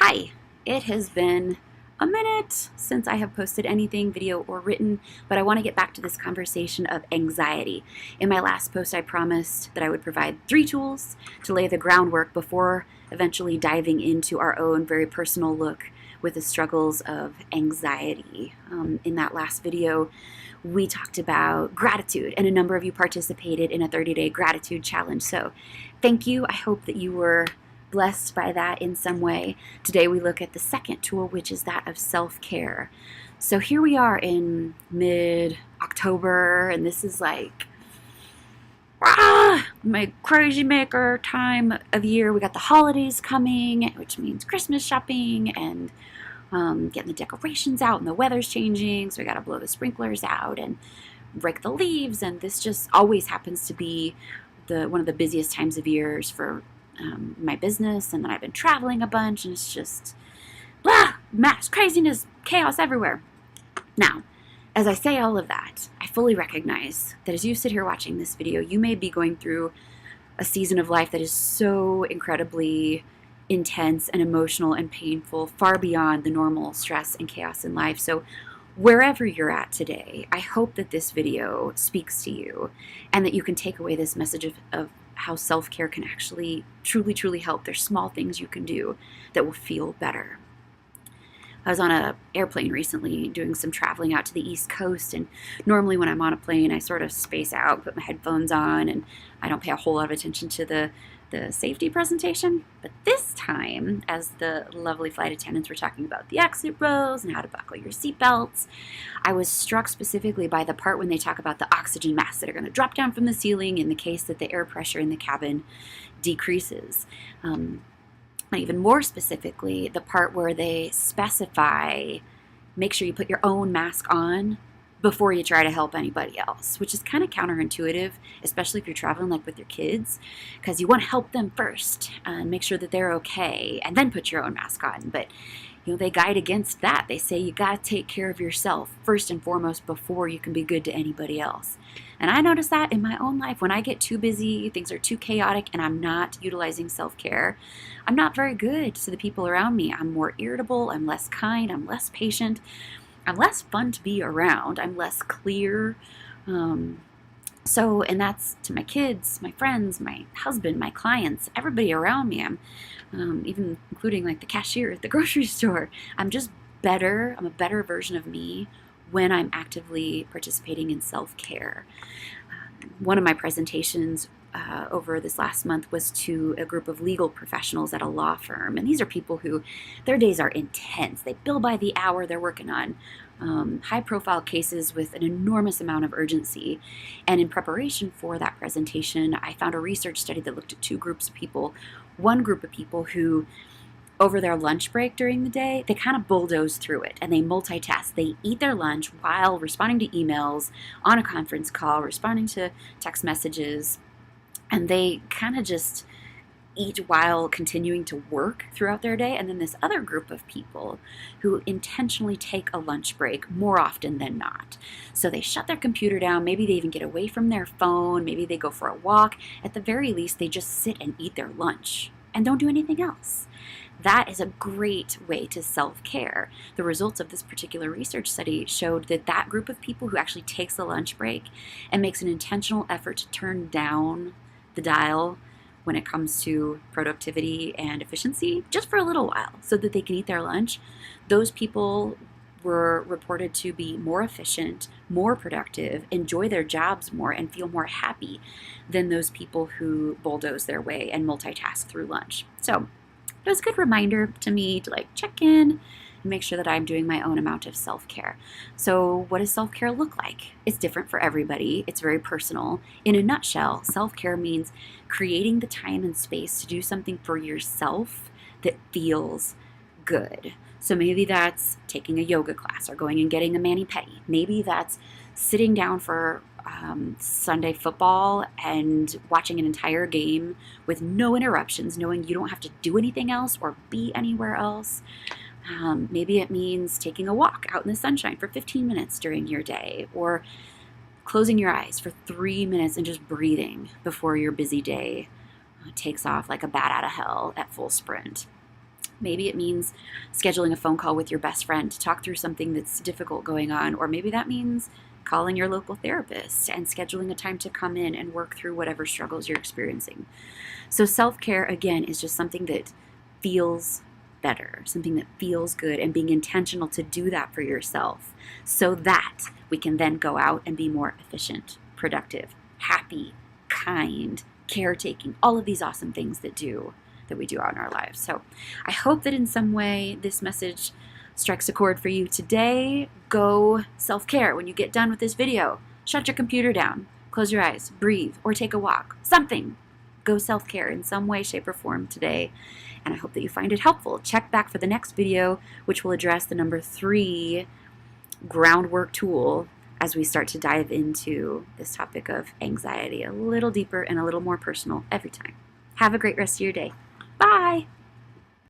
Hi, it has been a minute since I have posted anything, video or written, but I want to get back to this conversation of anxiety. In my last post, I promised that I would provide 3 tools to lay the groundwork before eventually diving into our own very personal look with the struggles of anxiety. In that last video, we talked about gratitude, and a number of you participated in a 30-day gratitude challenge. So thank you. I hope that you were blessed by that in some way. Today we look at the second tool, which is that of self-care. So here we are in mid-October, and this is like my crazy maker time of year. We got the holidays coming, which means Christmas shopping and getting the decorations out, and the weather's changing, so we got to blow the sprinklers out and rake the leaves, and this just always happens to be one of the busiest times of years for my business. And then I've been traveling a bunch, and it's just mass craziness, chaos everywhere. Now, as I say all of that, I fully recognize that as you sit here watching this video, you may be going through a season of life that is so incredibly intense and emotional and painful, far beyond the normal stress and chaos in life. So wherever you're at today, I hope that this video speaks to you and that you can take away this message of how self-care can actually truly help. There's small things you can do that will feel better. I was on an airplane recently doing some traveling out to the East Coast, and normally when I'm on a plane, I sort of space out, put my headphones on, and I don't pay a whole lot of attention to the safety presentation. But this time, as the lovely flight attendants were talking about the exit rows and how to buckle your seatbelts, I was struck specifically by the part when they talk about the oxygen masks that are going to drop down from the ceiling in the case that the air pressure in the cabin decreases. And even more specifically, the part where they specify, make sure you put your own mask on before you try to help anybody else, which is kind of counterintuitive, especially if you're traveling like with your kids, because you want to help them first and make sure that they're okay, and then put your own mask on. But they guide against that. They say you got to take care of yourself first and foremost before you can be good to anybody else. And I notice that in my own life. When I get too busy, things are too chaotic, and I'm not utilizing self-care, I'm not very good to the people around me. I'm more irritable, I'm less kind, I'm less patient, I'm less fun to be around, I'm less clear. And that's to my kids, my friends, my husband, my clients, everybody around me. I'm even including like the cashier at the grocery store. I'm just better. I'm a better version of me when I'm actively participating in self-care. One of my presentations over this last month was to a group of legal professionals at a law firm. And these are people who, their days are intense. They bill by the hour. They're working on high-profile cases with an enormous amount of urgency. And in preparation for that presentation, I found a research study that looked at 2 groups of people. One group of people who, over their lunch break during the day, they kind of bulldoze through it and they multitask. They eat their lunch while responding to emails, on a conference call, responding to text messages, and they kind of just eat while continuing to work throughout their day. And then this other group of people who intentionally take a lunch break more often than not. So they shut their computer down, maybe they even get away from their phone, maybe they go for a walk. At the very least, they just sit and eat their lunch and don't do anything else. That is a great way to self-care. The results of this particular research study showed that that group of people who actually takes a lunch break and makes an intentional effort to turn down the dial when it comes to productivity and efficiency, just for a little while, so that they can eat their lunch, those people were reported to be more efficient, more productive, enjoy their jobs more, and feel more happy than those people who bulldoze their way and multitask through lunch. So it was a good reminder to me to check in and make sure that I'm doing my own amount of self-care. So what does self-care look like? It's different for everybody. It's very personal. In a nutshell, self-care means creating the time and space to do something for yourself that feels good. So maybe that's taking a yoga class or going and getting a mani-pedi. Maybe that's sitting down for Sunday football and watching an entire game with no interruptions, knowing you don't have to do anything else or be anywhere else. Maybe it means taking a walk out in the sunshine for 15 minutes during your day, or closing your eyes for 3 minutes and just breathing before your busy day takes off like a bat out of hell at full sprint. Maybe it means scheduling a phone call with your best friend to talk through something that's difficult going on, or maybe that means calling your local therapist and scheduling a time to come in and work through whatever struggles you're experiencing. So self-care, again, is just something that feels better, something that feels good, and being intentional to do that for yourself so that we can then go out and be more efficient, productive, happy, kind, caretaking, all of these awesome things that we do out in our lives. So I hope that in some way this message strikes a chord for you today. Go self-care. When you get done with this video, shut your computer down, close your eyes, breathe, or take a walk. Something. Go self-care in some way, shape, or form today. And I hope that you find it helpful. Check back for the next video, which will address the number 3 groundwork tool as we start to dive into this topic of anxiety a little deeper and a little more personal every time. Have a great rest of your day. Bye!